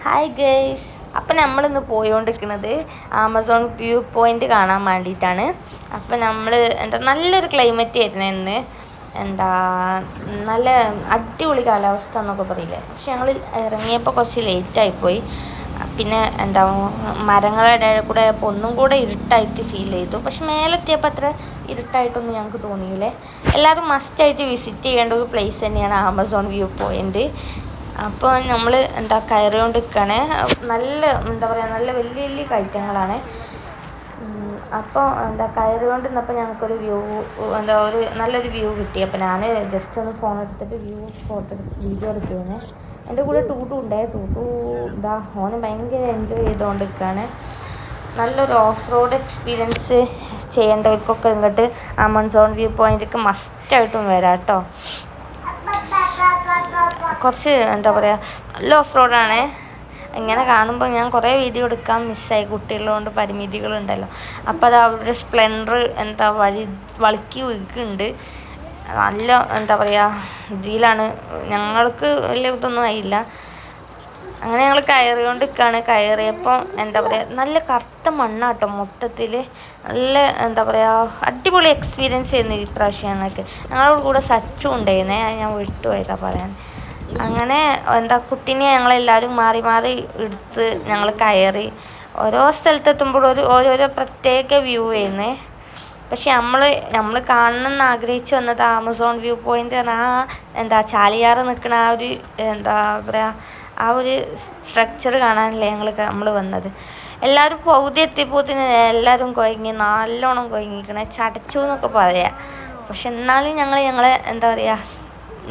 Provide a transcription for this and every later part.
Hi guys, അപ്പം നമ്മളിന്ന് പോയിക്കൊണ്ടിരിക്കുന്നത് ആമസോൺ വ്യൂ പോയിൻ്റ് കാണാൻ വേണ്ടിയിട്ടാണ്. അപ്പം നമ്മൾ നല്ലൊരു ക്ലൈമറ്റ് ആയിരുന്നു ഇന്ന്. നല്ല അടിപൊളി കാലാവസ്ഥ എന്നൊക്കെ പറയില്ലേ. പക്ഷെ ഞങ്ങൾ ഇറങ്ങിയപ്പോൾ കുറച്ച് ലേറ്റായിപ്പോയി. പിന്നെ മരങ്ങളുടെ ഇടയിൽ കൂടെ ആയപ്പോൾ ഒന്നും കൂടെ ഇരുട്ടായിട്ട് ഫീൽ ചെയ്തു. പക്ഷെ മേലെത്തിയപ്പോൾ അത്ര ഇരുട്ടായിട്ടൊന്നും ഞങ്ങൾക്ക് തോന്നിയില്ലേ. എല്ലാവരും മസ്റ്റായിട്ട് വിസിറ്റ് ചെയ്യേണ്ട ഒരു പ്ലേസ് തന്നെയാണ് ആമസോൺ വ്യൂ പോയിൻ്റ്. അപ്പോൾ നമ്മൾ കയറിക്കൊണ്ട് നിൽക്കുകയാണ്. നല്ല നല്ല വലിയ വലിയ കയറ്റങ്ങളാണ്. അപ്പോൾ കയറിക്കൊണ്ട് നിന്നപ്പോൾ ഞങ്ങൾക്കൊരു വ്യൂ ഒരു നല്ലൊരു വ്യൂ കിട്ടി. അപ്പോൾ ഞാൻ ജസ്റ്റ് ഒന്ന് ഫോൺ എടുത്തിട്ട് വീഡിയോ എടുക്കുകയാണ്. എൻ്റെ കൂടെ ടൂട്ടു ഉണ്ടേ. ടൂട്ടു ഓന് ഭയങ്കര എൻജോയ് ചെയ്തുകൊണ്ടിരിക്കുകയാണ്. നല്ലൊരു ഓഫ് റോഡ് എക്സ്പീരിയൻസ് ചെയ്യേണ്ടവർക്കൊക്കെ ഇങ്ങോട്ട് ആമസോൺ വ്യൂ പോയിൻ്റൊക്കെ മസ്റ്റായിട്ടും വരാം കേട്ടോ. കുറച്ച് നല്ല ഓഫ് റോഡാണ്. ഇങ്ങനെ കാണുമ്പോൾ ഞാൻ കുറേ വീഡിയോ എടുക്കാൻ മിസ്സായി. കുട്ടികളുകൊണ്ട് പരിമിതികളുണ്ടല്ലോ. അപ്പോൾ അത് അവരുടെ സ്പ്ലെൻഡർ വളുക്കി വീഴുന്നുണ്ട്. നല്ല ഇതിലാണ്. ഞങ്ങൾക്ക് വലിയ ഇതൊന്നും ആയില്ല. അങ്ങനെ ഞങ്ങൾ കയറിക്കൊണ്ട് നിൽക്കുകയാണ്. കയറിയപ്പോൾ നല്ല കറുത്ത മണ്ണാട്ടോ മൊത്തത്തിൽ. നല്ല അടിപൊളി എക്സ്പീരിയൻസ് ആയിരുന്നു ഈ പ്രാവശ്യം ഞങ്ങൾക്ക്. ഞങ്ങളുടെ കൂടെ സച്ചു ഉണ്ടായിരുന്നേ, ഞാൻ വിട്ടുപോയതാ പറയാൻ. അങ്ങനെ കുട്ടീനെ ഞങ്ങളെല്ലാവരും മാറി മാറി എടുത്ത് ഞങ്ങൾ കയറി. ഓരോ സ്ഥലത്തെത്തുമ്പോൾ ഓരോരോ പ്രത്യേക വ്യൂ ആയിരുന്നേ. പക്ഷെ നമ്മൾ കാണണമെന്ന് ആഗ്രഹിച്ച് വന്നത് ആമസോൺ വ്യൂ പോയിൻ്റ് പറഞ്ഞാൽ ചാലിയാറ് നിൽക്കുന്ന ആ ഒരു സ്ട്രക്ചർ കാണാനല്ലേ നമ്മൾ വന്നത്. എല്ലാവരും പകുതി എത്തിയപ്പോൾ എല്ലാവരും നല്ലോണം കുഴങ്ങിക്കണേ, ചടച്ചു എന്നൊക്കെ പറയാം. പക്ഷെ എന്നാലും ഞങ്ങളെ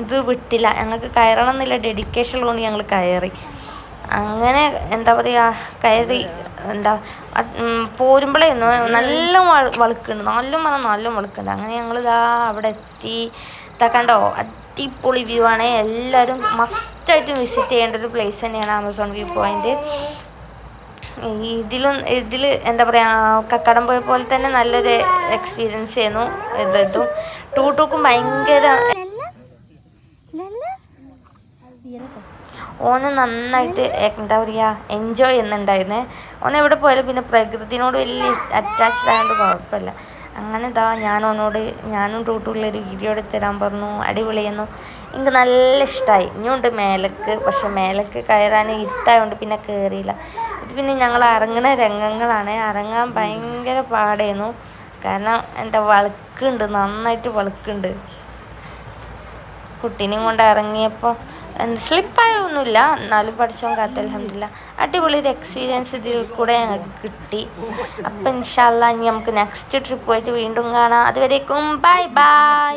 ഇത് വിട്ടില്ല. ഞങ്ങൾക്ക് കയറണം എന്നില്ല ഡെഡിക്കേഷൻ ഉള്ളതുകൊണ്ട് ഞങ്ങൾ കയറി. അങ്ങനെ കയറി പോരുമ്പോഴേ നല്ല വളുക്കുണ്ട്. നല്ല വളുക്കുണ്ട്. അങ്ങനെ ഞങ്ങൾ അവിടെ എത്തി. കണ്ടോ, അടിപൊളി വ്യൂ ആണ്. എല്ലാവരും മസ്റ്റായിട്ടും വിസിറ്റ് ചെയ്യേണ്ട ഒരു പ്ലേസ് തന്നെയാണ് ആമസോൺ വ്യൂ പോയിൻ്റ്. ഇതിൽ കക്കടം പോയ പോലെ തന്നെ നല്ലൊരു എക്സ്പീരിയൻസ് ചെയ്യുന്നു. ഇതും ടൂട്ടുക്കും ഭയങ്കര ഓന് നന്നായിട്ട് എൻജോയ് ചെയ്യുന്നുണ്ടായിരുന്നേ. ഓൻ എവിടെ പോയാലും പിന്നെ പ്രകൃതിനോട് വലിയ അറ്റാച്ച്ഡ് ആയതുകൊണ്ട് കുഴപ്പമില്ല. അങ്ങനെ ഞാനും ടൂട്ടുള്ളൊരു വീഡിയോ എടുത്ത് തരാൻ പറഞ്ഞു. അടിപൊളിയായിരുന്നു. എനിക്ക് നല്ല ഇഷ്ടമായി. ഇനിയുണ്ട് മേലേക്ക്. പക്ഷെ മേലേക്ക് കയറാൻ ഇരുട്ടായതുകൊണ്ട് പിന്നെ കയറിയില്ല. ഇത് പിന്നെ ഞങ്ങൾ ഇറങ്ങുന്ന രംഗങ്ങളാണ്. ഇറങ്ങാൻ ഭയങ്കര പാടായിരുന്നു. കാരണം വളുക്കുണ്ട്, നന്നായിട്ട് വളുക്കുണ്ട്. കുട്ടീനെയും കൊണ്ട് ഇറങ്ങിയപ്പോൾ സ്ലിപ്പായൊന്നുമില്ല. എന്നാലും പഠിച്ചോൻ കാത്ത് അൽഹംദുലില്ലാ. അടിപൊളി ഒരു എക്സ്പീരിയൻസ് ഇതിൽ കൂടെ ഞങ്ങൾക്ക് കിട്ടി. അപ്പം ഇൻഷാ അല്ലാഹ് ഇനി നമുക്ക് നെക്സ്റ്റ് ട്രിപ്പ് പോയിട്ട് വീണ്ടും കാണാം. അതുവരേക്കും ബൈ ബൈ.